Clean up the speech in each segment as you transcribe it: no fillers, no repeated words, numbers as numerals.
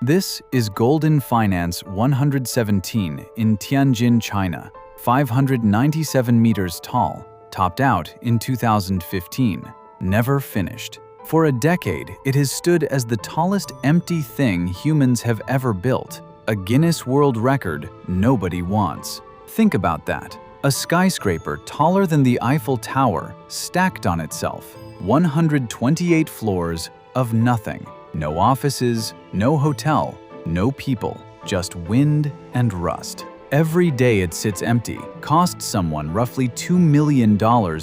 This is Goldin Finance 117 in Tianjin, China, 597 meters tall, topped out in 2015, never finished. For a decade, it has stood as the tallest empty thing humans have ever built, a Guinness World Record nobody wants. Think about that. A skyscraper taller than the Eiffel Tower stacked on itself, 128 floors of nothing. No offices, no hotel, no people, just wind and rust. Every day it sits empty costs someone roughly $2 million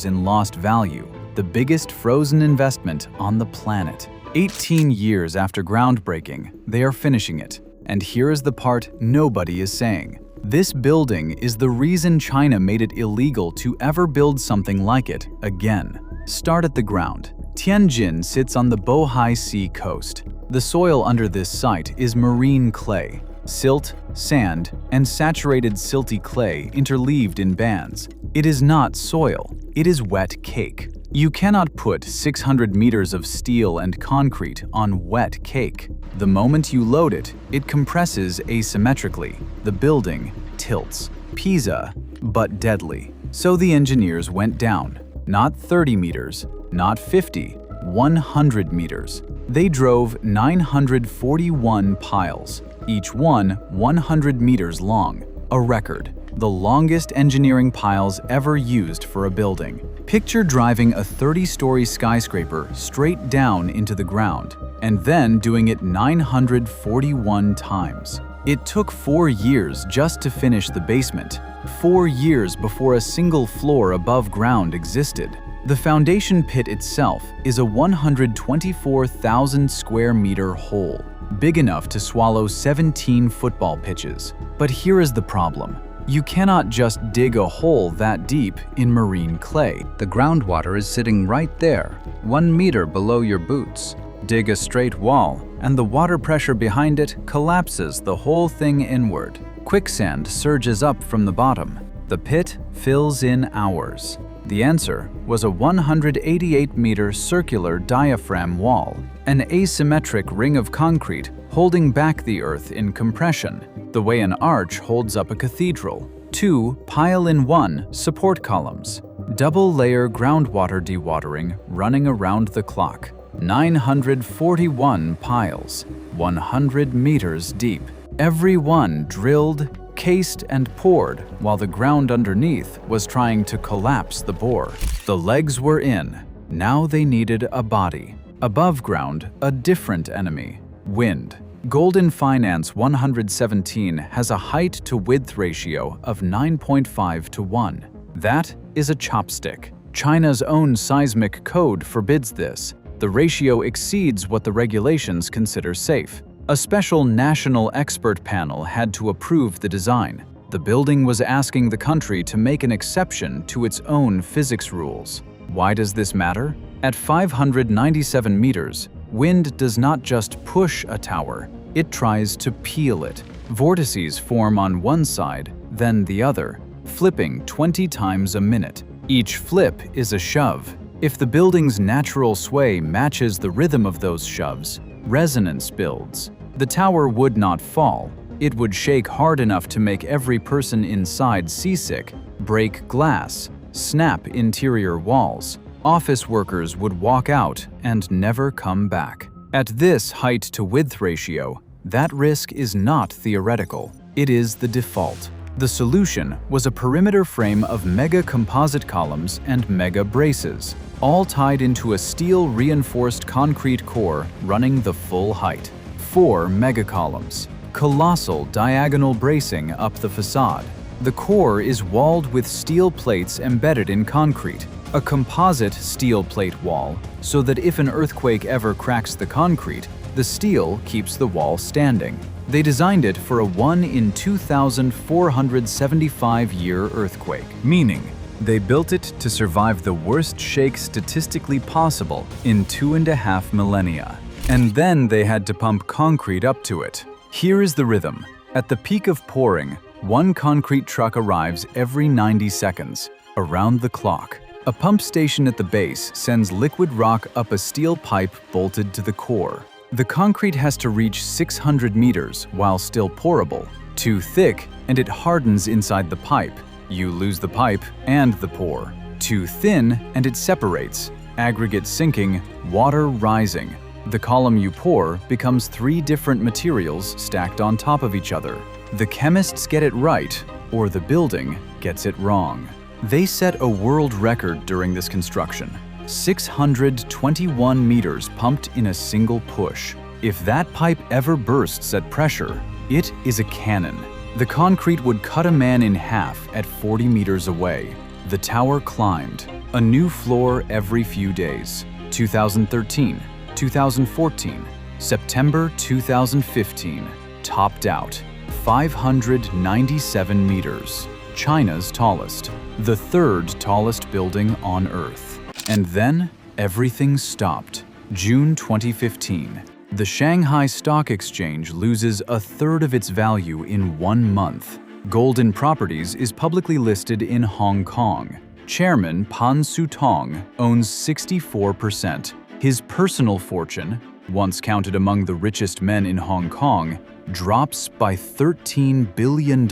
in lost value, the biggest frozen investment on the planet. 18 years after groundbreaking, they are finishing it. And here is the part nobody is saying. This building is the reason China made it illegal to ever build something like it again. Start at the ground. Tianjin sits on the Bohai Sea coast. The soil under this site is marine clay, silt, sand, and saturated silty clay interleaved in bands. It is not soil, it is wet cake. You cannot put 600 meters of steel and concrete on wet cake. The moment you load it, it compresses asymmetrically. The building tilts. Pisa, but deadly. So the engineers went down. Not 30 meters, not 50, 100 meters. They drove 941 piles, each one 100 meters long, a record, the longest engineering piles ever used for a building. Picture driving a 30-story skyscraper straight down into the ground, and then doing it 941 times. It took 4 years just to finish the basement, 4 years before a single floor above ground existed. The foundation pit itself is a 124,000 square meter hole, big enough to swallow 17 football pitches. But here is the problem. You cannot just dig a hole that deep in marine clay. The groundwater is sitting right there, 1 meter below your boots. Dig a straight wall, and the water pressure behind it collapses the whole thing inward. Quicksand surges up from the bottom. The pit fills in hours. The answer was a 188-meter circular diaphragm wall, an asymmetric ring of concrete holding back the earth in compression, the way an arch holds up a cathedral. 2 pile-in-one support columns. Double-layer groundwater dewatering running around the clock. 941 piles, 100 meters deep. Every one drilled, cased, and poured while the ground underneath was trying to collapse the bore. The legs were in. Now they needed a body. Above ground, a different enemy, wind. Goldin Finance 117 has a height-to-width ratio of 9.5 to 1. That is a chopstick. China's own seismic code forbids this. The ratio exceeds what the regulations consider safe. A special national expert panel had to approve the design. The building was asking the country to make an exception to its own physics rules. Why does this matter? At 597 meters, wind does not just push a tower, it tries to peel it. Vortices form on one side, then the other, flipping 20 times a minute. Each flip is a shove. If the building's natural sway matches the rhythm of those shoves, resonance builds. The tower would not fall. It would shake hard enough to make every person inside seasick, break glass, snap interior walls. Office workers would walk out and never come back. At this height-to-width ratio, that risk is not theoretical. It is the default. The solution was a perimeter frame of mega composite columns and mega braces, all tied into a steel-reinforced concrete core running the full height. 4 mega columns, colossal diagonal bracing up the facade. The core is walled with steel plates embedded in concrete, a composite steel plate wall, so that if an earthquake ever cracks the concrete, the steel keeps the wall standing. They designed it for a 1 in 2,475-year earthquake, meaning they built it to survive the worst shake statistically possible in 2.5 millennia. And then they had to pump concrete up to it. Here is the rhythm. At the peak of pouring, 1 concrete truck arrives every 90 seconds, around the clock. A pump station at the base sends liquid rock up a steel pipe bolted to the core. The concrete has to reach 600 meters while still pourable. Too thick, and it hardens inside the pipe. You lose the pipe and the pour. Too thin, and it separates. Aggregate sinking, water rising. The column you pour becomes 3 different materials stacked on top of each other. The chemists get it right, or the building gets it wrong. They set a world record during this construction. 621 meters pumped in a single push. If that pipe ever bursts at pressure, it is a cannon. The concrete would cut a man in half at 40 meters away. The tower climbed, a new floor every few days. 2013, 2014, September 2015, topped out. 597 meters, China's tallest, the 3rd tallest building on Earth. And then, everything stopped. June 2015. The Shanghai Stock Exchange loses 1/3 of its value in 1 month. Goldin Properties is publicly listed in Hong Kong. Chairman Pan Su-tong owns 64%. His personal fortune, once counted among the richest men in Hong Kong, drops by $13 billion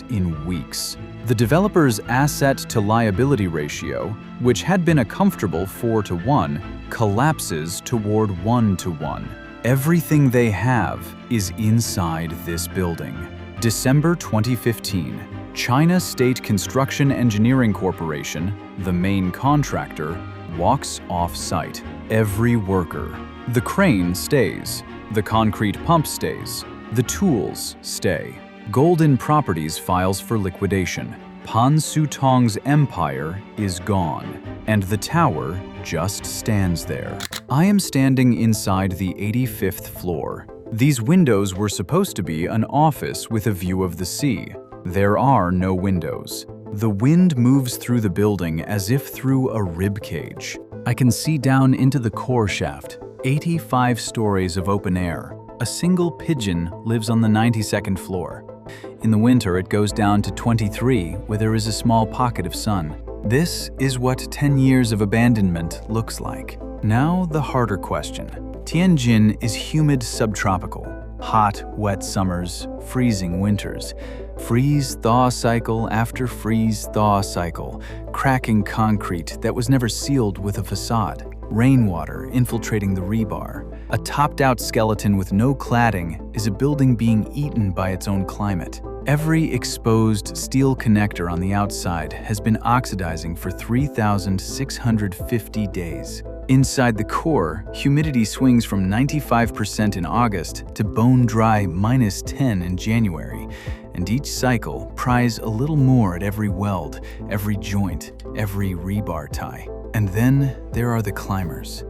in weeks. The developer's asset-to-liability ratio, which had been a comfortable 4-to-1, collapses toward 1-to-1. Everything they have is inside this building. December 2015, China State Construction Engineering Corporation, the main contractor, walks off-site. Every worker. The crane stays. The concrete pump stays. The tools stay. Goldin Properties files for liquidation. Pan Su-tong's empire is gone, and the tower just stands there. I am standing inside the 85th floor. These windows were supposed to be an office with a view of the sea. There are no windows. The wind moves through the building as if through a rib cage. I can see down into the core shaft, 85 stories of open air. A single pigeon lives on the 92nd floor. In the winter, it goes down to 23, where there is a small pocket of sun. This is what 10 years of abandonment looks like. Now, the harder question. Tianjin is humid subtropical. Hot, wet summers, freezing winters. Freeze-thaw cycle after freeze-thaw cycle. Cracking concrete that was never sealed with a facade. Rainwater infiltrating the rebar. A topped-out skeleton with no cladding is a building being eaten by its own climate. Every exposed steel connector on the outside has been oxidizing for 3,650 days. Inside the core, humidity swings from 95% in August to bone-dry -10 in January, and each cycle pries a little more at every weld, every joint, every rebar tie. And then there are the climbers.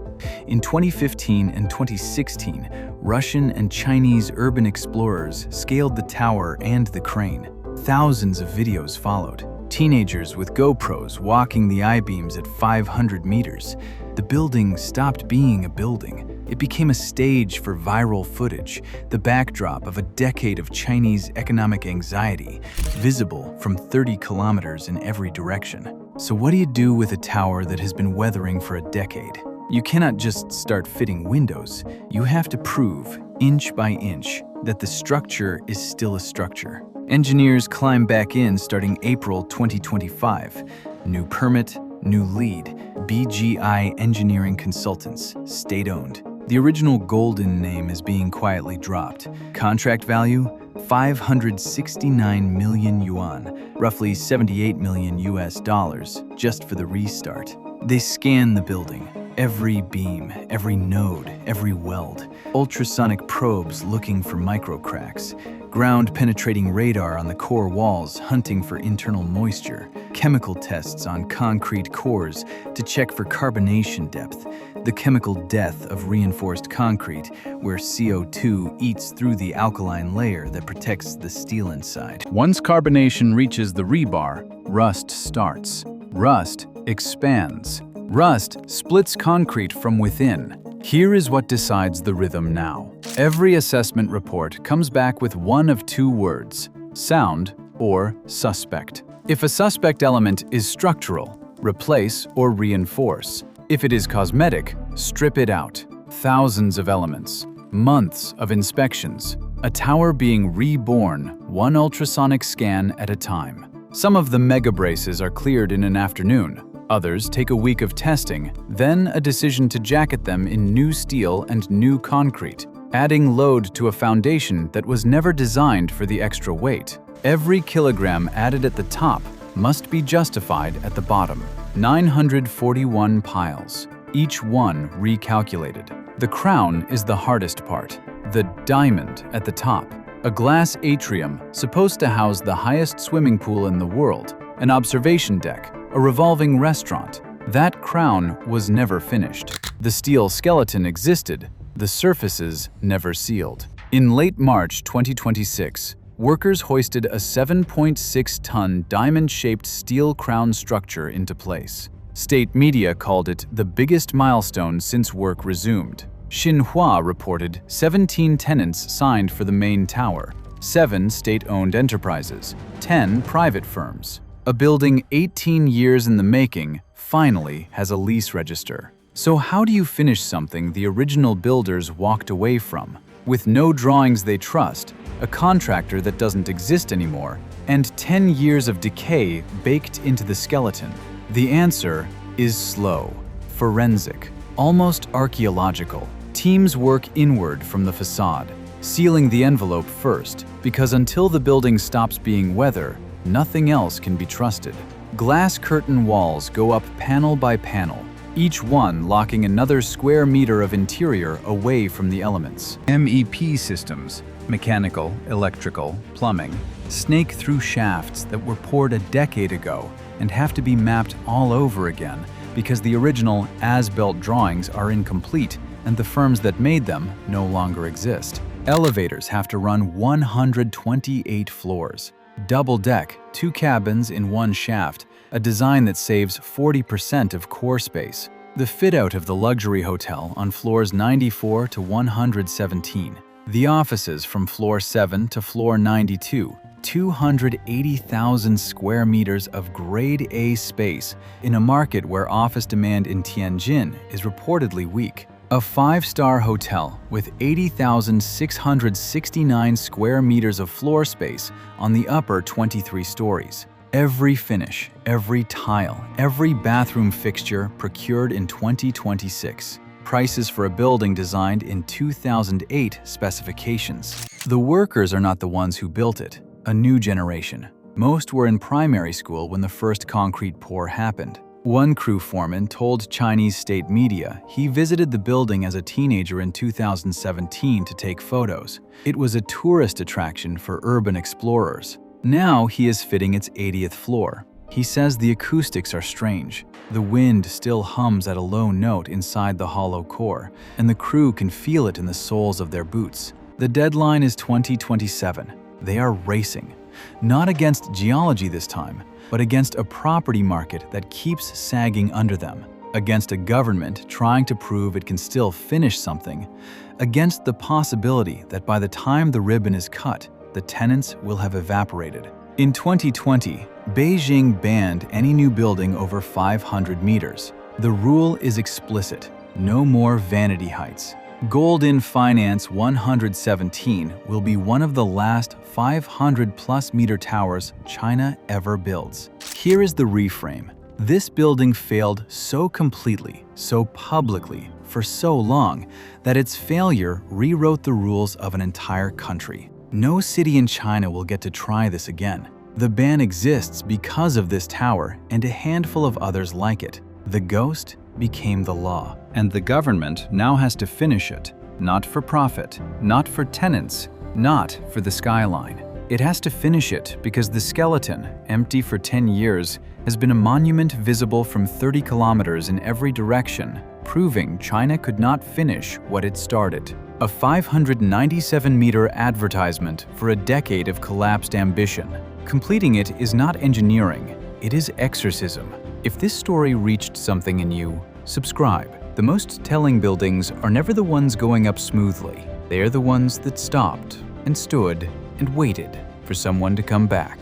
In 2015 and 2016, Russian and Chinese urban explorers scaled the tower and the crane. Thousands of videos followed. Teenagers with GoPros walking the I-beams at 500 meters. The building stopped being a building. It became a stage for viral footage, the backdrop of a decade of Chinese economic anxiety, visible from 30 kilometers in every direction. So what do you do with a tower that has been weathering for a decade? You cannot just start fitting windows. You have to prove, inch by inch, that the structure is still a structure. Engineers climb back in starting April 2025. New permit, new lead, BGI Engineering Consultants, state-owned. The original Goldin name is being quietly dropped. Contract value, 569 million yuan, roughly 78 million US dollars, just for the restart. They scan the building, every beam, every node, every weld. Ultrasonic probes looking for microcracks. Ground-penetrating radar on the core walls hunting for internal moisture. Chemical tests on concrete cores to check for carbonation depth. The chemical death of reinforced concrete, where CO2 eats through the alkaline layer that protects the steel inside. Once carbonation reaches the rebar, rust starts. Rust expands. Rust splits concrete from within. Here is what decides the rhythm now. Every assessment report comes back with one of two words: sound or suspect. If a suspect element is structural, replace or reinforce. If it is cosmetic, strip it out. Thousands of elements. months of inspections, a tower being reborn, one ultrasonic scan at a time. Some of the mega braces are cleared in an afternoon. Others take a week of testing, then a decision to jacket them in new steel and new concrete, adding load to a foundation that was never designed for the extra weight. Every kilogram added at the top must be justified at the bottom. 941 piles, each one recalculated. The crown is the hardest part, the diamond at the top. A glass atrium supposed to house the highest swimming pool in the world, an observation deck, a revolving restaurant. That crown was never finished. The steel skeleton existed, the surfaces never sealed. In late March 2026, workers hoisted a 7.6-ton diamond-shaped steel crown structure into place. State media called it the biggest milestone since work resumed. Xinhua reported 17 tenants signed for the main tower, 7 state-owned enterprises, 10 private firms. A building 18 years in the making finally has a lease register. So how do you finish something the original builders walked away from? With no drawings they trust, a contractor that doesn't exist anymore, and 10 years of decay baked into the skeleton. The answer is slow, forensic, almost archaeological. Teams work inward from the facade, sealing the envelope first, because until the building stops being weather, nothing else can be trusted. Glass curtain walls go up panel by panel, each one locking another square meter of interior away from the elements. MEP systems, mechanical, electrical, plumbing, snake through shafts that were poured a decade ago and have to be mapped all over again because the original as-built drawings are incomplete and the firms that made them no longer exist. Elevators have to run 128 floors. Double deck, 2 cabins in one shaft, a design that saves 40% of core space. The fit-out of the luxury hotel on floors 94 to 117. The offices from floor 7 to floor 92. 280,000 square meters of grade A space in a market where office demand in Tianjin is reportedly weak. A 5-star hotel with 80,669 square meters of floor space on the upper 23 stories. Every finish, every tile, every bathroom fixture procured in 2026. Prices for a building designed in 2008 specifications. The workers are not the ones who built it, a new generation. Most were in primary school when the first concrete pour happened. One crew foreman told Chinese state media he visited the building as a teenager in 2017 to take photos. It was a tourist attraction for urban explorers. Now he is fitting its 80th floor. He says the acoustics are strange. The wind still hums at a low note inside the hollow core, and the crew can feel it in the soles of their boots. The deadline is 2027. They are racing. Not against geology this time, but against a property market that keeps sagging under them, against a government trying to prove it can still finish something, against the possibility that by the time the ribbon is cut, the tenants will have evaporated. In 2020, Beijing banned any new building over 500 meters. The rule is explicit: no more vanity heights. Goldin Finance 117 will be one of the last 500-plus meter towers China ever builds. Here is the reframe. This building failed so completely, so publicly, for so long, that its failure rewrote the rules of an entire country. No city in China will get to try this again. The ban exists because of this tower and a handful of others like it. The ghost became the law, and the government now has to finish it. Not for profit, not for tenants, not for the skyline. It has to finish it because the skeleton, empty for 10 years, has been a monument visible from 30 kilometers in every direction, proving China could not finish what it started. A 597-meter advertisement for a decade of collapsed ambition. Completing it is not engineering, it is exorcism. If this story reached something in you, subscribe. The most telling buildings are never the ones going up smoothly. They are the ones that stopped and stood and waited for someone to come back.